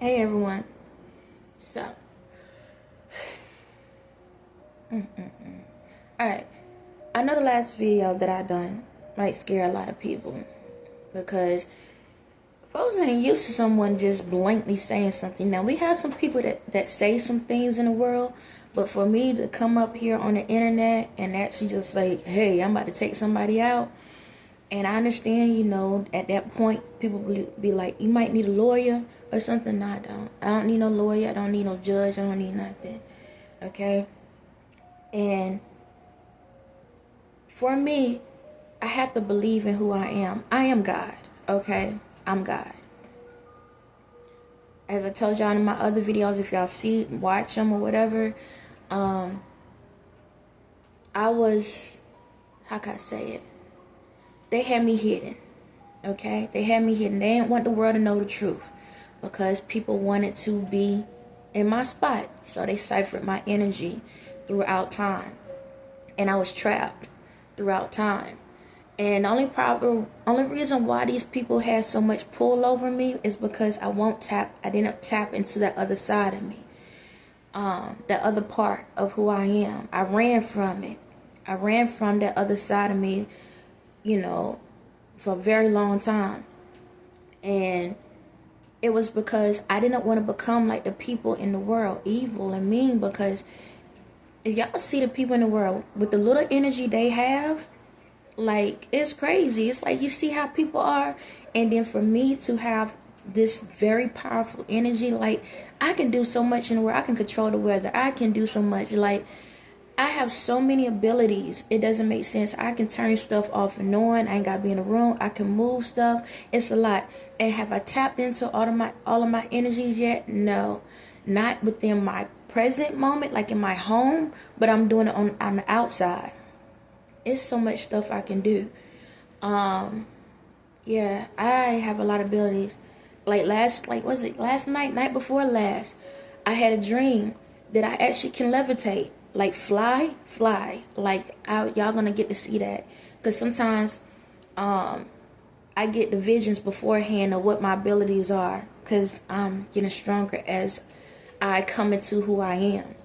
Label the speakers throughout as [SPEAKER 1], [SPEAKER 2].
[SPEAKER 1] Hey everyone. So, alright. I know the last video that I done might scare a lot of people because folks ain't used to someone just blankly saying something. Now, we have some people that say some things in the world, but for me to come up here on the internet and actually just say, hey, I'm about to take somebody out, and I understand, at that point, people be like, you might need a lawyer or something. No, I don't. I don't need no lawyer. I don't need no judge. I don't need nothing. Okay? And for me, I have to believe in who I am. I am God. Okay? I'm God. As I told y'all in my other videos, if y'all watch them or whatever, I was, how can I say it? They had me hidden, okay? They had me hidden. They didn't want the world to know the truth because people wanted to be in my spot. So they ciphered my energy throughout time. And I was trapped throughout time. And the only reason why these people had so much pull over me is because I didn't tap into that other side of me. That other part of who I am. I ran from it. I ran from that other side of me, for a very long time. And it was because I didn't want to become like the people in the world, evil and mean. Because if y'all see the people in the world with the little energy they have, like, it's crazy. It's like you see how people are, and then for me to have this very powerful energy, like, I can do so much in the world. I can control the weather. I can do so much. Like, I have so many abilities. It doesn't make sense. I can turn stuff off and on. I ain't gotta be in the room. I can move stuff. It's a lot. And have I tapped into all of my energies yet? No, not within my present moment, like in my home. But I'm doing it on the outside. It's so much stuff I can do. Yeah, I have a lot of abilities. Like last night before last, I had a dream that I actually can levitate. Like fly. Like, y'all gonna get to see that. Because sometimes I get the visions beforehand of what my abilities are. Because I'm getting stronger as I come into who I am.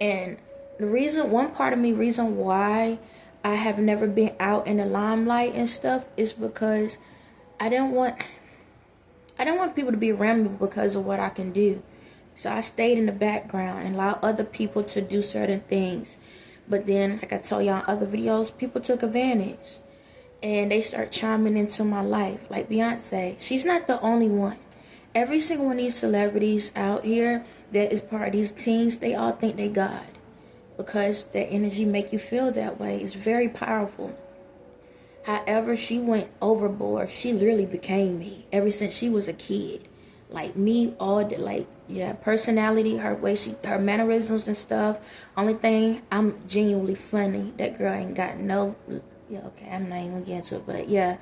[SPEAKER 1] And one part of me reason why I have never been out in the limelight and stuff is because I don't want people to be around me because of what I can do. So I stayed in the background and allowed other people to do certain things. But then, like I told y'all in other videos, people took advantage. And they start chiming into my life. Like Beyonce, she's not the only one. Every single one of these celebrities out here that is part of these teams, they all think they God. Because their energy make you feel that way. It's very powerful. However, she went overboard. She literally became me ever since she was a kid. Like me, personality, her mannerisms and stuff. Only thing, I'm genuinely funny. That girl ain't got no, okay, I'm not even gonna get into it, but yeah.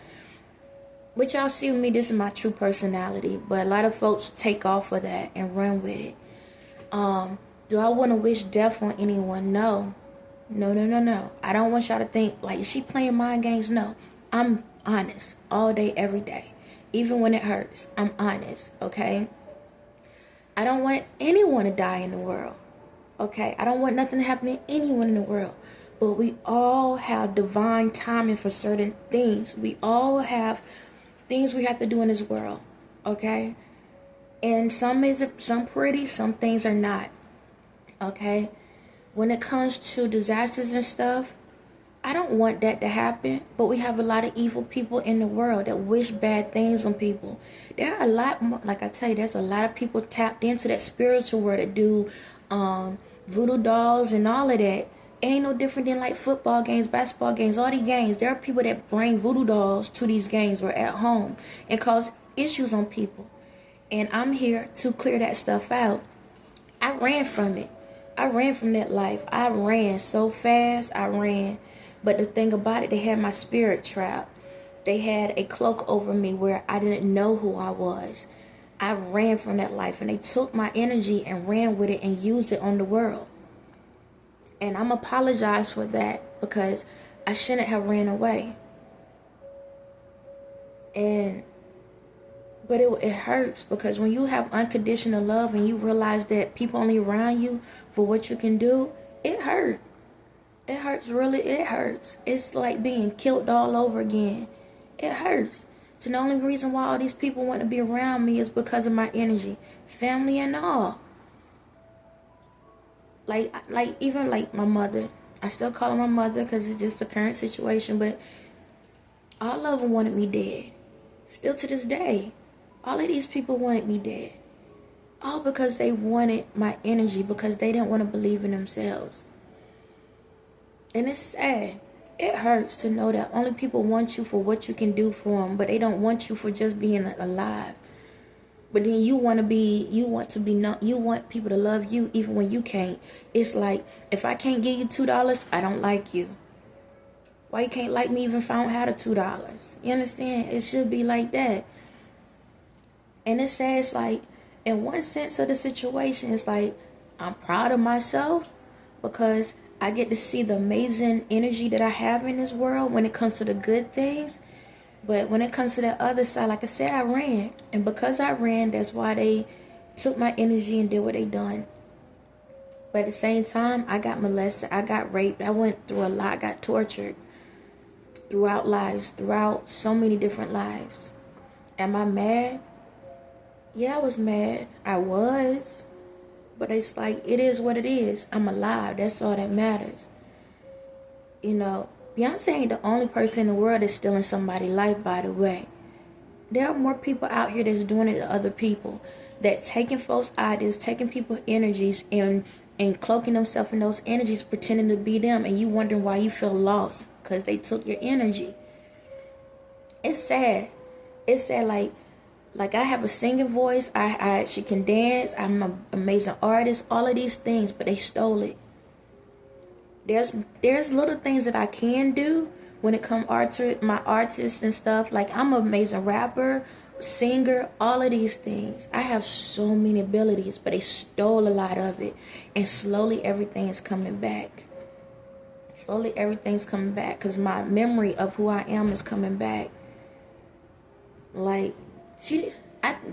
[SPEAKER 1] What y'all see with me, this is my true personality. But a lot of folks take off of that and run with it. Do I want to wish death on anyone? No. No. I don't want y'all to think, like, is she playing mind games? No. I'm honest all day, every day. Even when it hurts, I'm honest, okay? I don't want anyone to die in the world, okay? I don't want nothing to happen to anyone in the world. But we all have divine timing for certain things. We all have things we have to do in this world, okay? And some pretty, some things are not, okay? When it comes to disasters and stuff, I don't want that to happen, but we have a lot of evil people in the world that wish bad things on people. There are a lot more, like I tell you, there's a lot of people tapped into that spiritual world that do voodoo dolls and all of that. It ain't no different than like football games, basketball games, all these games. There are people that bring voodoo dolls to these games or at home and cause issues on people. And I'm here to clear that stuff out. I ran from it. I ran from that life. I ran so fast. I ran. But the thing about it, they had my spirit trapped. They had a cloak over me where I didn't know who I was. I ran from that life. And they took my energy and ran with it and used it on the world. And I'm apologize for that because I shouldn't have ran away. But it hurts, because when you have unconditional love and you realize that people only around you for what you can do, it hurts. It hurts, really, it hurts. It's like being killed all over again. It hurts. So the only reason why all these people want to be around me is because of my energy. Family and all. Like even like my mother. I still call her my mother because it's just the current situation, but all of them wanted me dead. Still to this day. All of these people wanted me dead. All because they wanted my energy, because they didn't want to believe in themselves. And it's sad. It hurts to know that only people want you for what you can do for them, but they don't want you for just being alive. But then you want people to love you even when you can't. It's like, if I can't give you $2, I don't like you. Why you can't like me even if I don't have the $2? You understand? It should be like that. And it says, like, in one sense of the situation, it's like, I'm proud of myself because I get to see the amazing energy that I have in this world when it comes to the good things. But when it comes to the other side, like I said, I ran. And because I ran, that's why they took my energy and did what they done. But at the same time, I got molested. I got raped. I went through a lot. I got tortured throughout lives, throughout so many different lives. Am I mad? Yeah, I was mad. I was. But it's like, it is what it is. I'm alive. That's all that matters. You know, Beyonce ain't the only person in the world that's stealing somebody's life, by the way. There are more people out here that's doing it to other people. That taking folks' ideas, taking people's energies, and cloaking themselves in those energies, pretending to be them. And you wondering why you feel lost. Because they took your energy. It's sad. It's sad, like I have a singing voice, I actually can dance, I'm an amazing artist, all of these things, but they stole it. There's little things that I can do when it comes to my artists and stuff. Like, I'm an amazing rapper, singer, all of these things. I have so many abilities, but they stole a lot of it. And slowly everything is coming back. Slowly everything's coming back because my memory of who I am is coming back. Like, the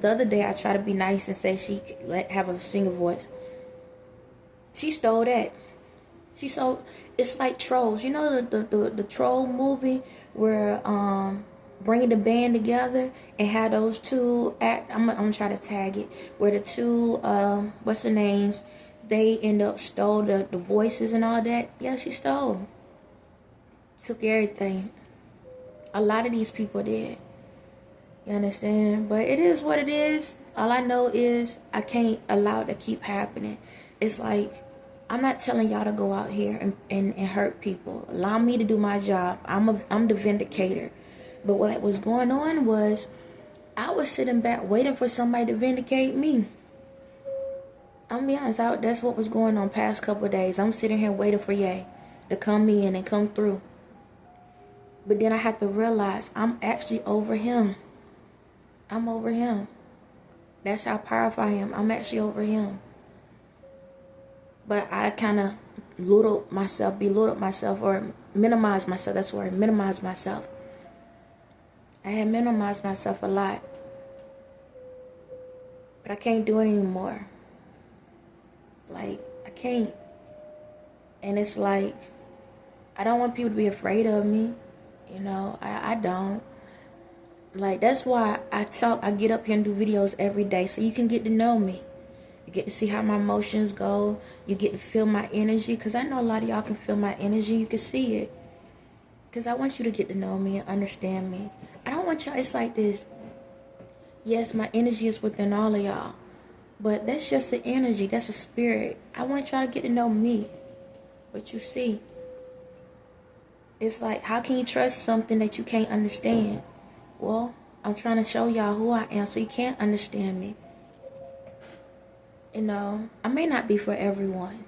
[SPEAKER 1] other day I tried to be nice and say she have a singer voice. She stole that. It's like Trolls. You know the Troll movie where bringing the band together and had those two act. I'm gonna try to tag it. Where the two what's the names? They end up stole the voices and all that. Yeah, she stole. Took everything. A lot of these people did. You understand? But it is what it is. All I know is I can't allow it to keep happening. It's like, I'm not telling y'all to go out here and hurt people. Allow me to do my job. I'm the vindicator. But what was going on was, I was sitting back waiting for somebody to vindicate me. I'm gonna be honest, that's what was going on past couple of days. I'm sitting here waiting for Ye to come in and come through. But then I had to realize I'm actually over him. I'm over him. That's how powerful I am. I'm actually over him. But I kind of belittled myself, or minimized myself. That's the word, minimize myself. I had minimized myself a lot. But I can't do it anymore. Like, I can't. And it's like, I don't want people to be afraid of me. You know, I don't. Like, that's why I get up here and do videos every day, so you can get to know me. You get to see how my emotions go. You get to feel my energy, because I know a lot of y'all can feel my energy. You can see it. Because I want you to get to know me and understand me. I don't want y'all, it's like this. Yes, my energy is within all of y'all. But that's just an energy. That's a spirit. I want y'all to get to know me. But you see, it's like, how can you trust something that you can't understand? Well, I'm trying to show y'all who I am so you can't understand me. You know, I may not be for everyone,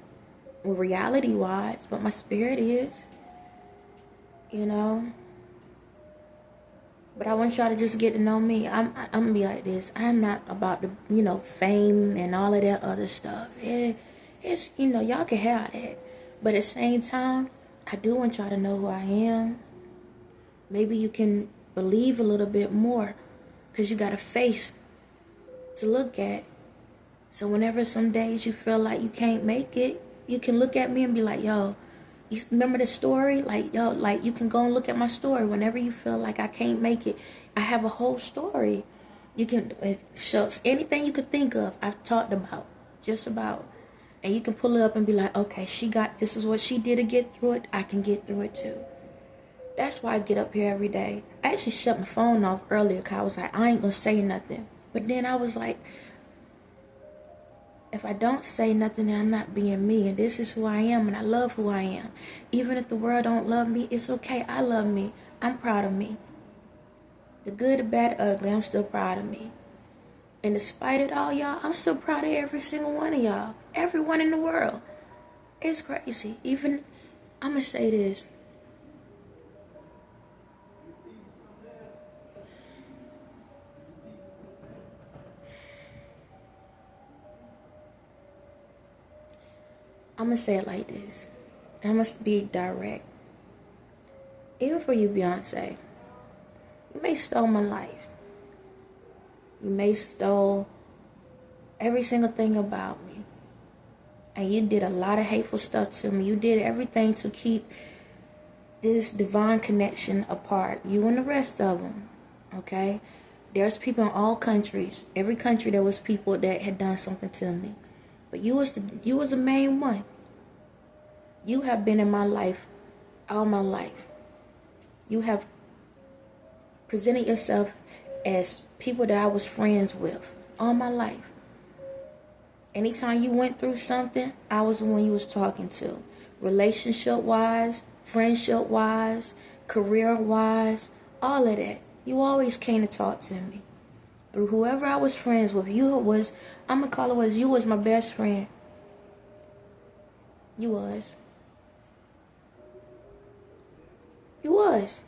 [SPEAKER 1] reality-wise, but my spirit is. You know? But I want y'all to just get to know me. I'm gonna be like this. I'm not about the, fame and all of that other stuff. It's, y'all can have that. But at the same time, I do want y'all to know who I am. Maybe you can believe a little bit more, because you got to face to look at. So whenever some days you feel like you can't make it, you can look at me and be like, yo, you remember the story? Like, yo, like you can go and look at my story. Whenever you feel like I can't make it, I have a whole story. You can, it shows anything you could think of, I've talked about, just about. And you can pull it up and be like, okay, this is what she did to get through it. I can get through it too. That's why I get up here every day. I actually shut my phone off earlier because I was like, I ain't gonna say nothing. But then I was like, if I don't say nothing, then I'm not being me. And this is who I am, and I love who I am. Even if the world don't love me, it's okay. I love me. I'm proud of me. The good, the bad, the ugly, I'm still proud of me. And despite it all, y'all, I'm still proud of every single one of y'all. Everyone in the world. It's crazy. Even, I'm going to say this. I'm going to say it like this. I must be direct. Even for you, Beyonce, you may stole my life. You may stole every single thing about me. And you did a lot of hateful stuff to me. You did everything to keep this divine connection apart. You and the rest of them. Okay? There's people in all countries. Every country there was people that had done something to me. But you was the main one. You have been in my life all my life. You have presented yourself as people that I was friends with all my life. Anytime you went through something, I was the one you was talking to. Relationship-wise, friendship-wise, career-wise, all of that. You always came to talk to me. Through whoever I was friends with, you was my best friend. You was. You was.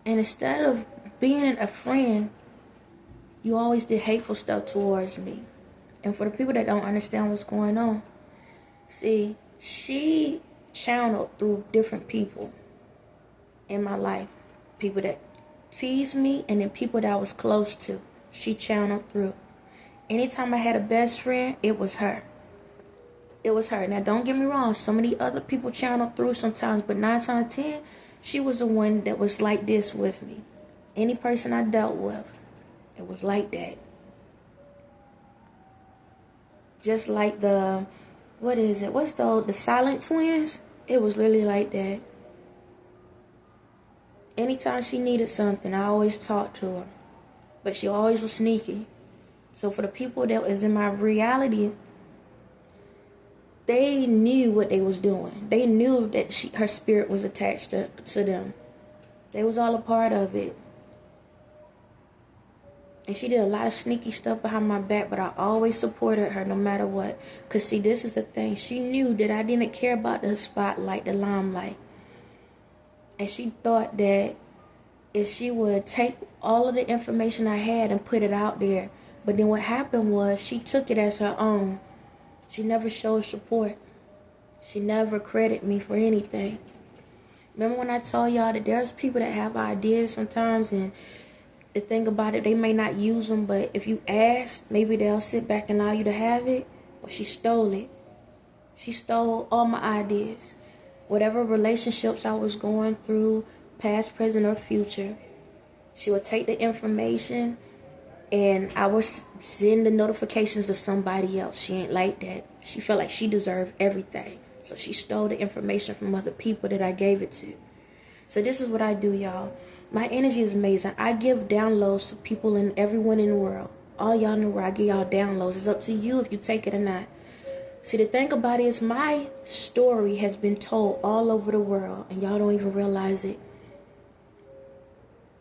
[SPEAKER 1] And instead of being a friend, you always did hateful stuff towards me. And for the people that don't understand what's going on, see, she channeled through different people in my life. People that teased me and then people that I was close to. She channeled through. Anytime I had a best friend, it was her. It was her. Now, don't get me wrong. Some of the other people channeled through sometimes, but 9 times out of 10, she was the one that was like this with me. Any person I dealt with, it was like that. Just like the, what is it? What's the silent twins? It was literally like that. Anytime she needed something, I always talked to her. But she always was sneaky. So for the people that was in my reality, they knew what they was doing. They knew that her spirit was attached to them. They was all a part of it. And she did a lot of sneaky stuff behind my back, but I always supported her no matter what. Because, see, this is the thing. She knew that I didn't care about the spotlight, the limelight. And she thought that if she would take all of the information I had and put it out there. But then what happened was she took it as her own. She never showed support. She never credited me for anything. Remember when I told y'all that there's people that have ideas sometimes, and the thing about it, they may not use them, but if you ask, maybe they'll sit back and allow you to have it. But she stole it. She stole all my ideas. Whatever relationships I was going through, past, present, or future, she would take the information and I would send the notifications to somebody else. She ain't like that. She felt like she deserved everything. So she stole the information from other people that I gave it to. So this is what I do, y'all. My energy is amazing. I give downloads to people and everyone in the world. All y'all in the world, I give y'all downloads. It's up to you if you take it or not. See, the thing about it is my story has been told all over the world, and y'all don't even realize it.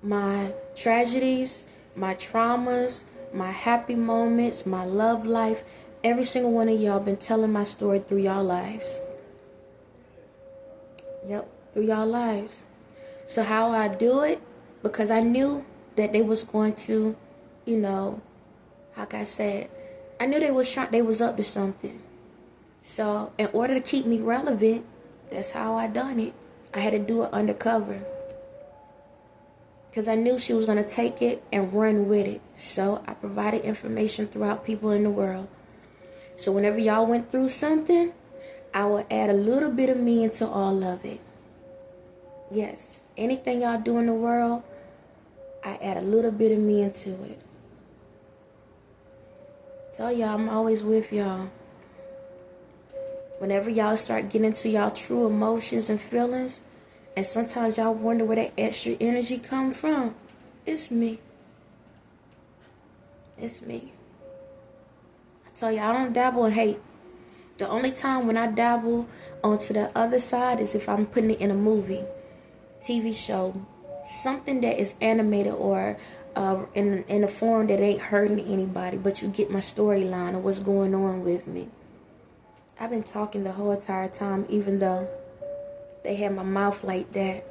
[SPEAKER 1] My tragedies, my traumas, my happy moments, my love life, every single one of y'all been telling my story through y'all lives. Yep, through y'all lives. So how I do it? Because I knew that they was going to, you know, like I said, I knew they was up to something. So in order to keep me relevant, that's how I done it. I had to do it undercover. because I knew she was going to take it and run with it. So I provided information throughout people in the world. So whenever y'all went through something, I will add a little bit of me into all of it. Yes, anything y'all do in the world, I add a little bit of me into it. Tell y'all I'm always with y'all. Whenever y'all start getting into y'all true emotions and feelings, and sometimes y'all wonder where that extra energy comes from, it's me. It's me. I tell y'all, I don't dabble in hate. The only time when I dabble onto the other side is if I'm putting it in a movie, TV show, something that is animated or in a form that ain't hurting anybody, but you get my storyline of what's going on with me. I've been talking the whole entire time, even though they had my mouth like that.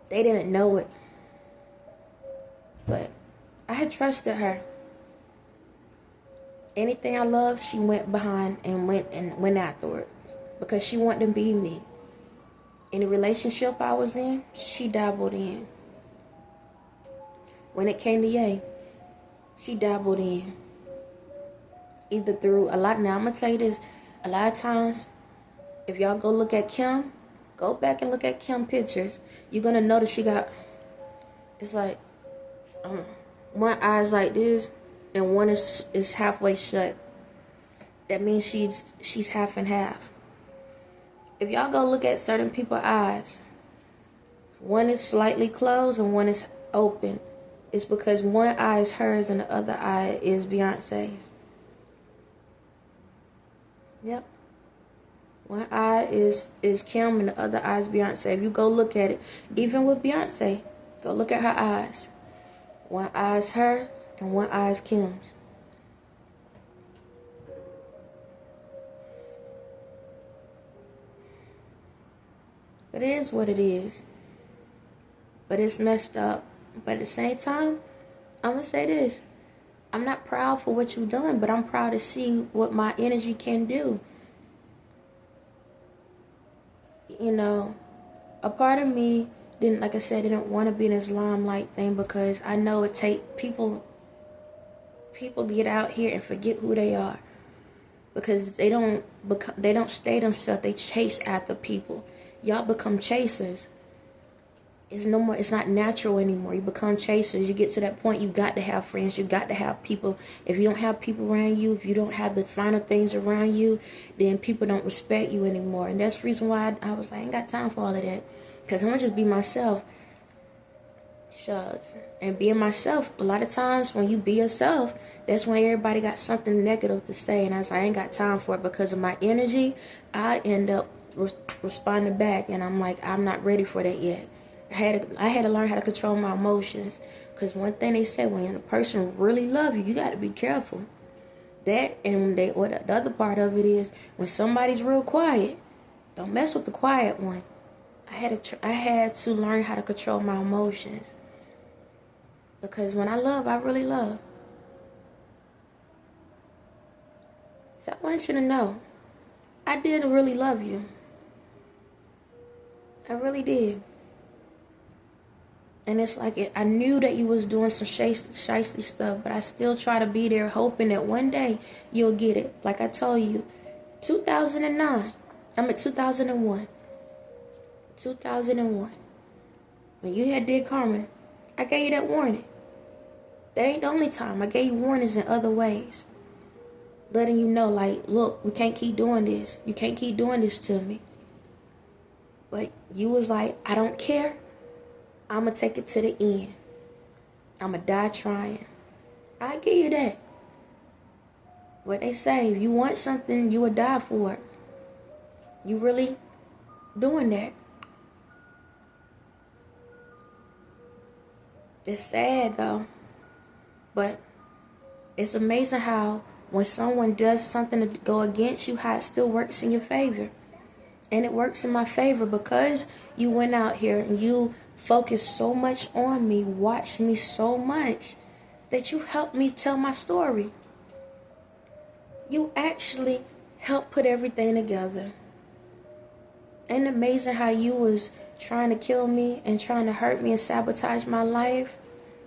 [SPEAKER 1] They didn't know it. But I had trusted her. Anything I loved, she went behind and went afterwards. Because she wanted to be me. Any relationship I was in, she dabbled in. When it came to Ye, she dabbled in. Either through now I'm going to tell you this, a lot of times, if y'all go look at Kim, go back and look at Kim pictures, you're going to notice she got, it's like, one eye's like this, and one is halfway shut. That means she's half and half. If y'all go look at certain people's eyes, one is slightly closed and one is open. It's because one eye is hers and the other eye is Beyonce's. Yep. One eye is Kim and the other eye is Beyonce. If you go look at it, even with Beyonce, go look at her eyes. One eye is hers and one eye is Kim's. But it is what it is. But it's messed up. But at the same time, I'm going to say this. I'm not proud for what you've done, but I'm proud to see what my energy can do. You know, a part of me didn't want to be in this limelight thing because I know it take people get out here and forget who they are. Because they don't stay themselves, they chase after people. Y'all become chasers. It's no more. It's not natural anymore. You become chasers. You get to that point. You got to have friends. You got to have people. If you don't have people around you, if you don't have the finer things around you, then people don't respect you anymore. And that's the reason why I was like, I ain't got time for all of that. Because I'm gonna just be myself. Shucks. And being myself, a lot of times when you be yourself, that's when everybody got something negative to say. And I was like, I ain't got time for it because of my energy. I end up responding back, and I'm like, I'm not ready for that yet. I had to learn how to control my emotions. Because one thing they say, when a person really love you, you got to be careful. That, and the other part of it is, when somebody's real quiet, don't mess with the quiet one. I had to learn how to control my emotions. Because when I love, I really love. So I want you to know, I did really love you. I really did. And it's like, I knew that you was doing some shysty stuff, but I still try to be there, hoping that one day you'll get it. Like I told you, 2001. 2001. When you had did Carmen, I gave you that warning. That ain't the only time. I gave you warnings in other ways. Letting you know, like, look, we can't keep doing this. You can't keep doing this to me. But you was like, I don't care. I'm going to take it to the end. I'm going to die trying. I give you that. What they say, if you want something, you will die for it. You really doing that. It's sad, though. But it's amazing how when someone does something to go against you, how it still works in your favor. And it works in my favor because you went out here and you focused so much on me, watched me so much, that you helped me tell my story. You actually helped put everything together. And amazing how you was trying to kill me and trying to hurt me and sabotage my life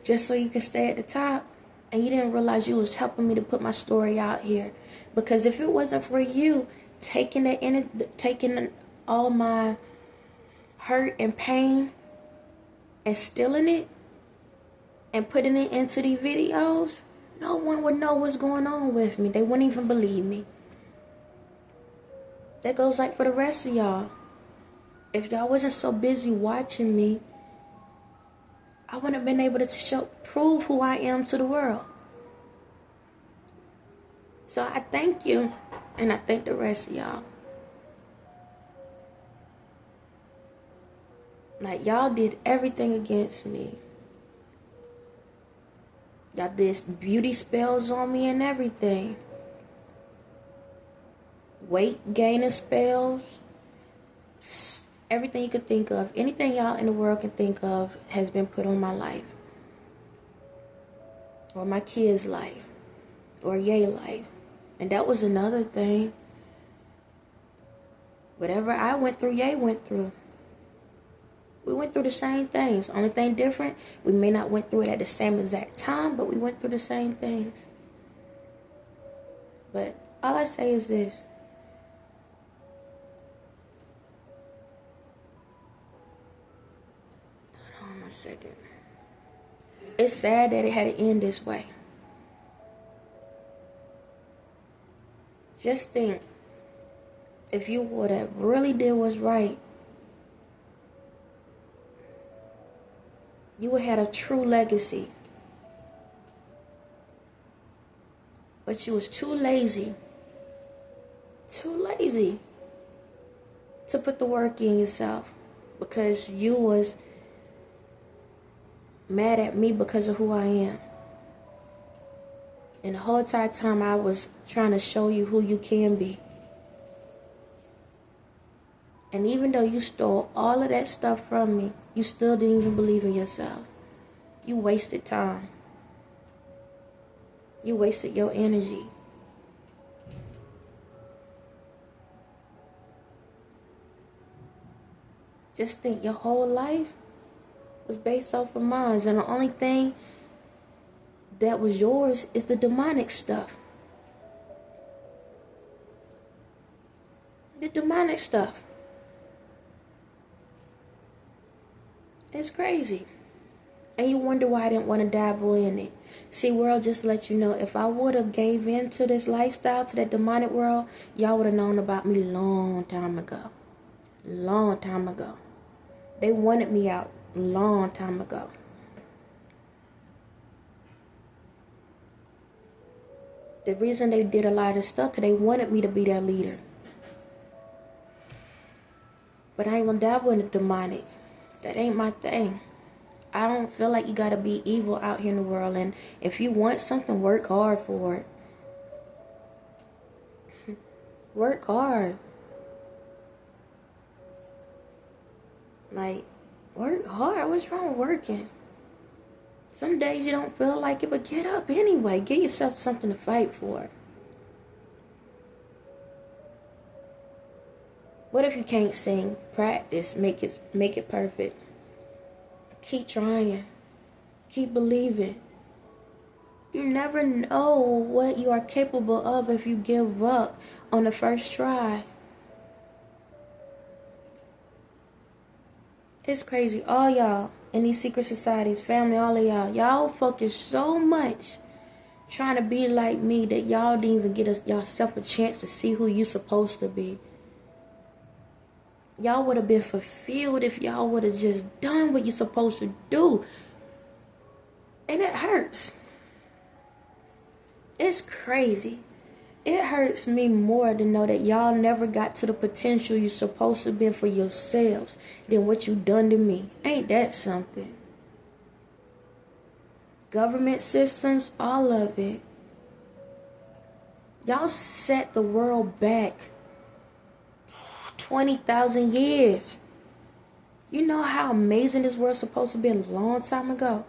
[SPEAKER 1] just so you can stay at the top. And you didn't realize you was helping me to put my story out here. Because if it wasn't for you taking all my hurt and pain and stealing it and putting it into these videos, no one would know what's going on with me. They wouldn't even believe me. That goes like for the rest of y'all. If y'all wasn't so busy watching me, I wouldn't have been able to prove who I am to the world. So I thank you, and I thank the rest of y'all. Like, y'all did everything against me. Y'all did beauty spells on me and everything. Weight gaining spells. Everything you could think of, anything y'all in the world can think of has been put on my life. Or my kids' life. Or Ye's life. And that was another thing. Whatever I went through, Ye went through. We went through the same things. Only thing different, we may not went through it at the same exact time, but we went through the same things. But all I say is this. Second. It's sad that it had to end this way. Just think, if you would have really did what's right, you would have had a true legacy. But you was too lazy to put the work in yourself, because you was mad at me because of who I am. And the whole entire time I was trying to show you who you can be. And even though you stole all of that stuff from me, you still didn't even believe in yourself. You wasted time. You wasted your energy. Just think, your whole life was based off of mine, and the only thing that was yours is the demonic stuff. The demonic stuff. It's crazy. And you wonder why I didn't want to dabble in it. See, world, just to let you know, if I would have gave in to this lifestyle, to that demonic world, y'all would have known about me long time ago. Long time ago. They wanted me out long time ago. The reason they did a lot of stuff, because they wanted me to be their leader. But I ain't gonna dabble in the demonic. That ain't my thing. I don't feel like you gotta be evil out here in the world. And if you want something, work hard for it. Work hard. Like, work hard. What's wrong with working? Some days you don't feel like it, but get up anyway. Give yourself something to fight for. What if you can't sing? Practice. Make it perfect. Keep trying. Keep believing. You never know what you are capable of if you give up on the first try. It's crazy. All y'all in these secret societies, family, all of y'all focus so much trying to be like me that y'all didn't even get yourself a chance to see who you supposed to be. Y'all would have been fulfilled if y'all would have just done what you're supposed to do. And it hurts. It's crazy. It hurts me more to know that y'all never got to the potential you're supposed to be for yourselves than what you done to me. Ain't that something? Government systems, all of it. Y'all set the world back 20,000 years. You know how amazing this world's supposed to be a long time ago?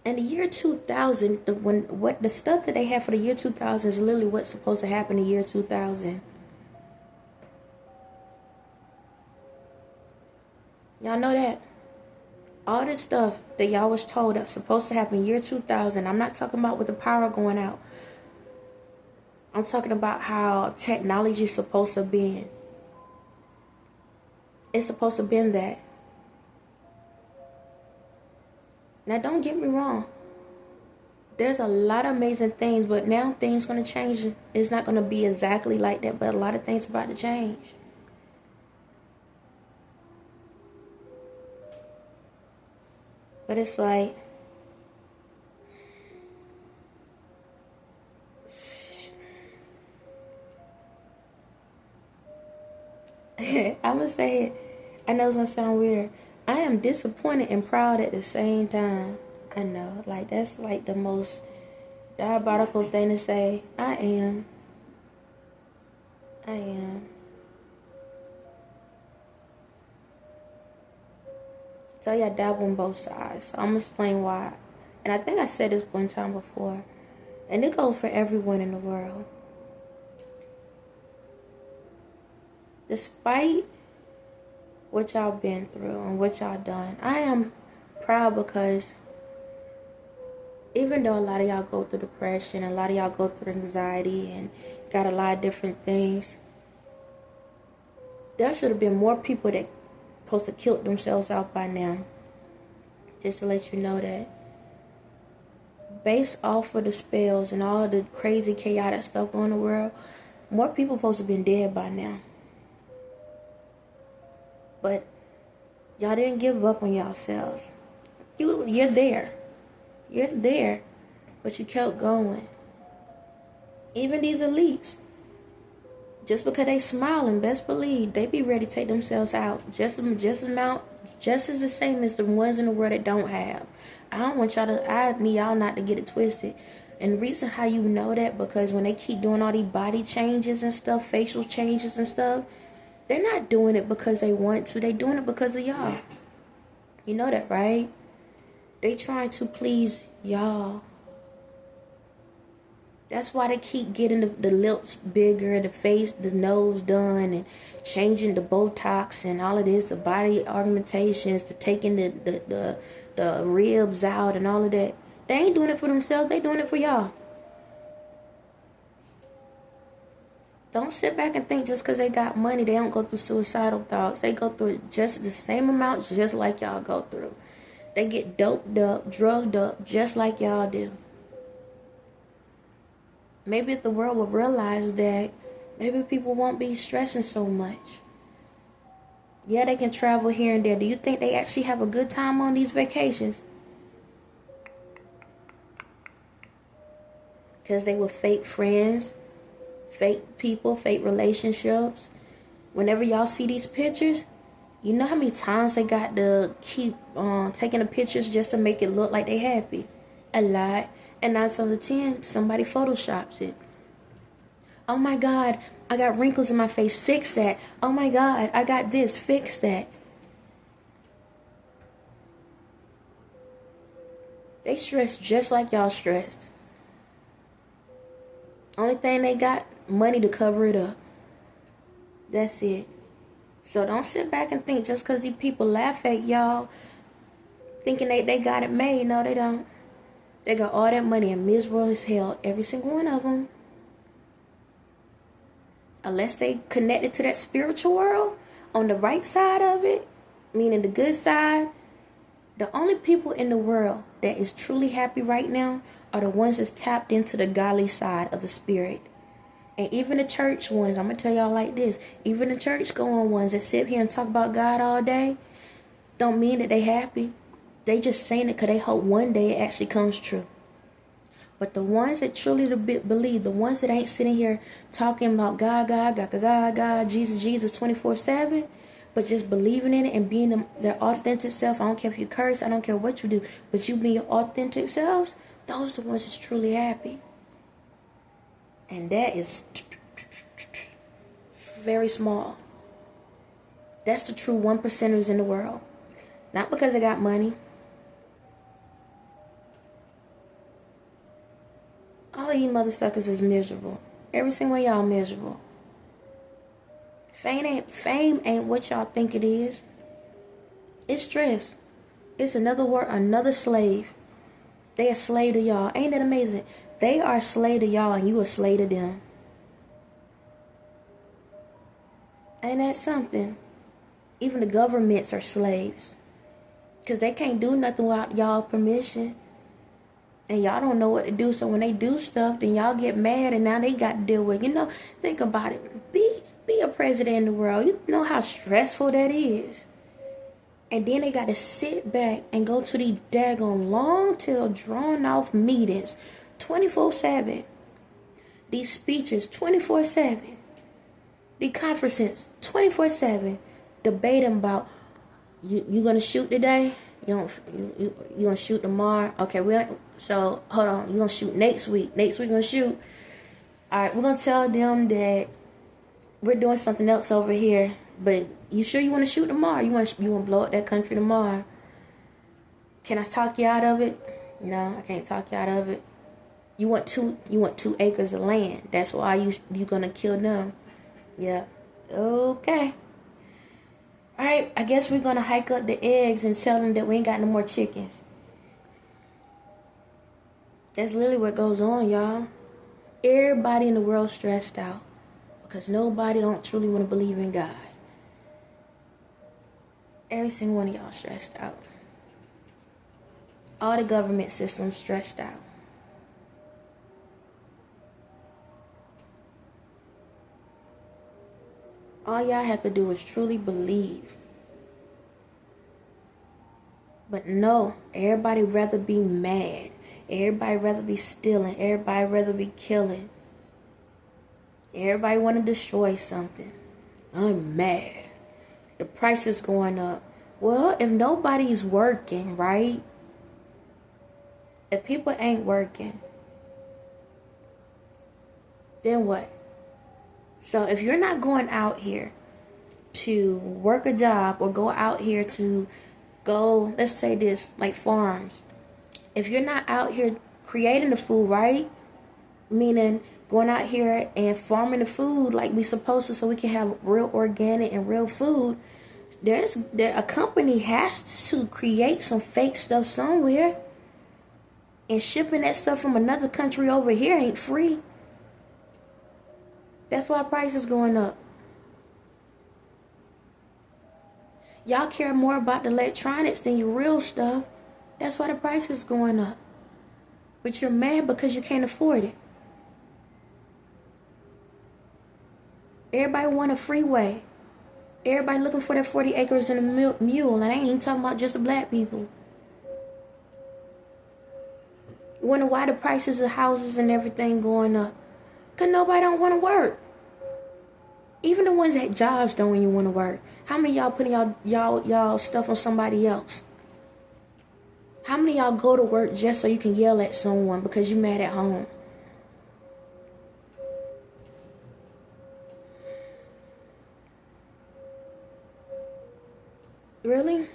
[SPEAKER 1] In the year 2000, the stuff that they have for the year 2000 is literally what's supposed to happen in the year 2000. Y'all know that? All this stuff that y'all was told that's supposed to happen year 2000. I'm not talking about with the power going out. I'm talking about how technology is supposed to be. It's supposed to be that. Now, don't get me wrong. There's a lot of amazing things, but now things going to change. It's not going to be exactly like that, but a lot of things about to change. But it's like, I'm going to say it. I know it's going to sound weird. I am disappointed and proud at the same time. I know, like, that's like the most diabolical thing to say. I am. So y'all dabble on both sides. So I'm going to explain why. And I think I said this one time before. And it goes for everyone in the world. Despite what y'all been through and what y'all done, I am proud because even though a lot of y'all go through depression, a lot of y'all go through anxiety and got a lot of different things, there should have been more people that supposed to kill themselves out by now. Just to let you know that. Based off of the spells and all the crazy chaotic stuff going in the world, more people supposed to been dead by now. But y'all didn't give up on yourselves. You're there. You're there. But you kept going. Even these elites, just because they smiling, best believe they be ready to take themselves out. Just as the same as the ones in the world that don't have. I need y'all not to get it twisted. And the reason how you know that, because when they keep doing all these body changes and stuff, facial changes and stuff, they're not doing it because they want to. They doing it because of y'all. You know that, right? They trying to please y'all. That's why they keep getting the lips bigger, the face, the nose done, and changing the Botox and all of this, the body augmentations, the taking the ribs out and all of that. They ain't doing it for themselves. They doing it for y'all. Don't sit back and think just because they got money, they don't go through suicidal thoughts. They go through just the same amount, just like y'all go through. They get doped up, drugged up, just like y'all do. Maybe if the world would realize that, maybe people won't be stressing so much. Yeah, they can travel here and there. Do you think they actually have a good time on these vacations? Because they were fake friends, fake people, fake relationships. Whenever y'all see these pictures, you know how many times they got to keep taking the pictures just to make it look like they happy? A lot. And 9 times out of 10, somebody photoshops it. Oh my God, I got wrinkles in my face. Fix that. Oh my God, I got this. Fix that. They stressed just like y'all stressed. Only thing they got, money to cover it up. That's it. So don't sit back and think just because these people laugh at y'all thinking they got it made. No, they don't. They got all that money and miserable as hell. Every single one of them. Unless they connected to that spiritual world on the right side of it, meaning the good side. The only people in the world that is truly happy right now are the ones that's tapped into the godly side of the spirit. And even the church ones, I'm going to tell y'all like this. Even the church going ones that sit here and talk about God all day, don't mean that they happy. They just saying it because they hope one day it actually comes true. But the ones that truly believe, the ones that ain't sitting here talking about God, Jesus 24/7, but just believing in it and being their authentic self. I don't care if you curse, I don't care what you do, but you be your authentic selves, those are the ones that's truly happy. And that is very small. That's the true 1%ers in the world. Not because they got money. All of you mother suckers is miserable. Every single one of y'all miserable. Fame ain't what y'all think it is. It's stress. It's another slave. They a slave to y'all. Ain't that amazing? They are a slave to y'all and you a slave to them. Ain't that something? Even the governments are slaves. Because they can't do nothing without y'all permission. And y'all don't know what to do. So when they do stuff, then y'all get mad and now they got to deal with, think about it. Be a president in the world. You know how stressful that is. And then they got to sit back and go to these daggone long-tail, drawn-off meetings 24/7. These speeches 24/7. These conferences 24/7. Debating about, you gonna shoot today? You gonna shoot tomorrow? Okay, so hold on. You gonna shoot next week? Next week gonna shoot. All right, we're gonna tell them that we're doing something else over here. But you sure you want to shoot tomorrow? You want to blow up that country tomorrow? Can I talk you out of it? No, I can't talk you out of it. You want 2 acres of land. That's why you gonna kill them. Yeah. Okay. All right. I guess we're gonna hike up the eggs and tell them that we ain't got no more chickens. That's literally what goes on, y'all. Everybody in the world stressed out because nobody don't truly want to believe in God. Every single one of y'all stressed out. All the government systems stressed out. All y'all have to do is truly believe. But no, everybody rather be mad. Everybody rather be stealing. Everybody rather be killing. Everybody want to destroy something. I'm mad. The price is going up. Well, if nobody's working, right? If people ain't working, then what? So if you're not going out here to work a job or go out here to go, let's say this, like farms. If you're not out here creating the food, right? Meaning going out here and farming the food like we supposed to so we can have real organic and real food, a company has to create some fake stuff somewhere. And shipping that stuff from another country over here ain't free. That's why price is going up. Y'all care more about the electronics than your real stuff. That's why the price is going up. But you're mad because you can't afford it. Everybody want a freeway. Everybody looking for that 40 acres and a mule. And I ain't even talking about just the black people. Wonder why the prices of houses and everything going up. Because nobody don't want to work. Even the ones that jobs don't even want to work. How many of y'all putting y'all stuff on somebody else? How many of y'all go to work just so you can yell at someone because you're mad at home? Really?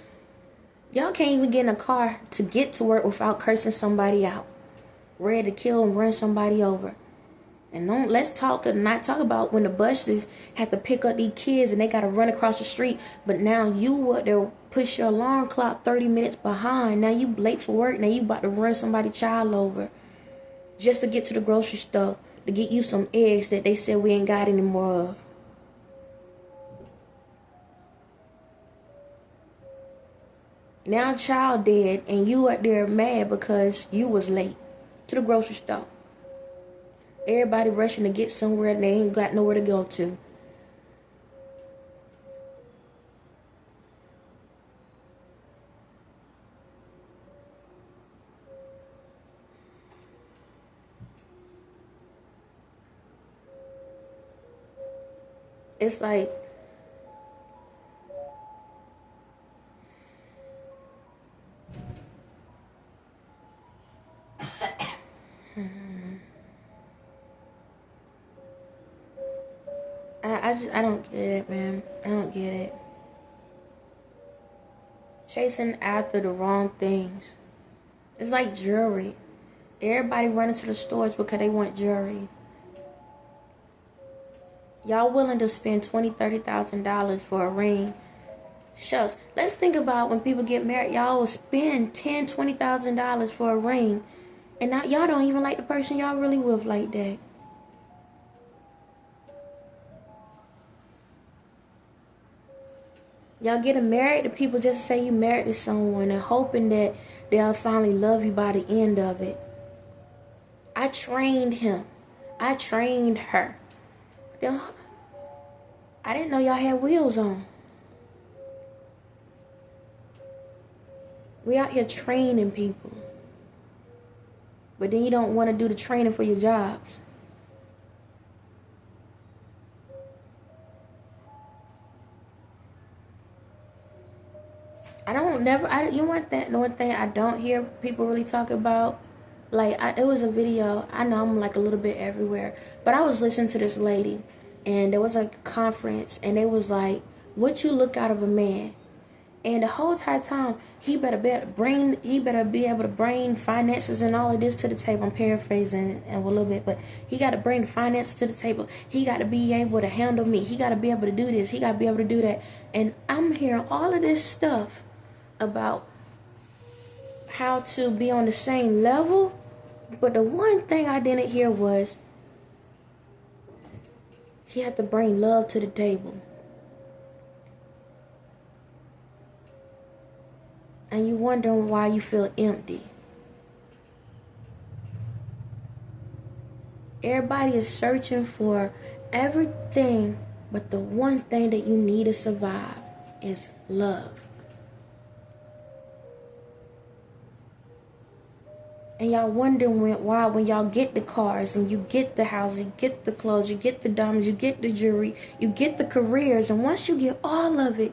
[SPEAKER 1] Y'all can't even get in a car to get to work without cursing somebody out. Ready to kill and run somebody over. And let's not talk about when the buses have to pick up these kids and they got to run across the street. But now they'll push your alarm clock 30 minutes behind. Now you late for work. Now you about to run somebody's child over. Just to get to the grocery store. To get you some eggs that they said we ain't got any more of. Now child dead and you up there mad because you was late to the grocery store. Everybody rushing to get somewhere and they ain't got nowhere to go to. It's like I don't get it, man. I don't get it. Chasing after the wrong things. It's like jewelry. Everybody running to the stores because they want jewelry. Y'all willing to spend $20,000, $30,000 for a ring Shucks. Let's think about when people get married. Y'all will spend $10,000-$20,000 for a ring, and now y'all don't even like the person y'all really with like that. Y'all getting married to people just to say you married to someone and hoping that they'll finally love you by the end of it. I trained him. I trained her. I didn't know y'all had wheels on. We out here training people. But then you don't want to do the training for your jobs. You want that? The one thing I don't hear people really talk about, like, it was a video. I know I'm like a little bit everywhere, but I was listening to this lady, and there was a conference, and they was like, what you look out of a man? And the whole entire time, he better be able to bring finances and all of this to the table. I'm paraphrasing a little bit, but he got to bring the finances to the table. He got to be able to handle me. He got to be able to do this. He got to be able to do that. And I'm hearing all of this stuff about how to be on the same level, but the one thing I didn't hear was he had to bring love to the table. And you wondering why you feel empty. Everybody is searching for everything, but the one thing that you need to survive is love. And y'all wondering why when y'all get the cars and you get the house, you get the clothes, you get the diamonds, you get the jewelry, you get the careers, and once you get all of it,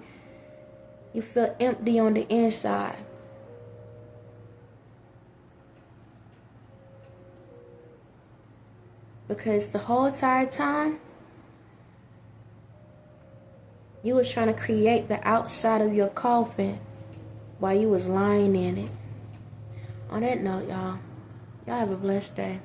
[SPEAKER 1] you feel empty on the inside. Because the whole entire time, you was trying to create the outside of your coffin while you was lying in it. On that note, y'all have a blessed day.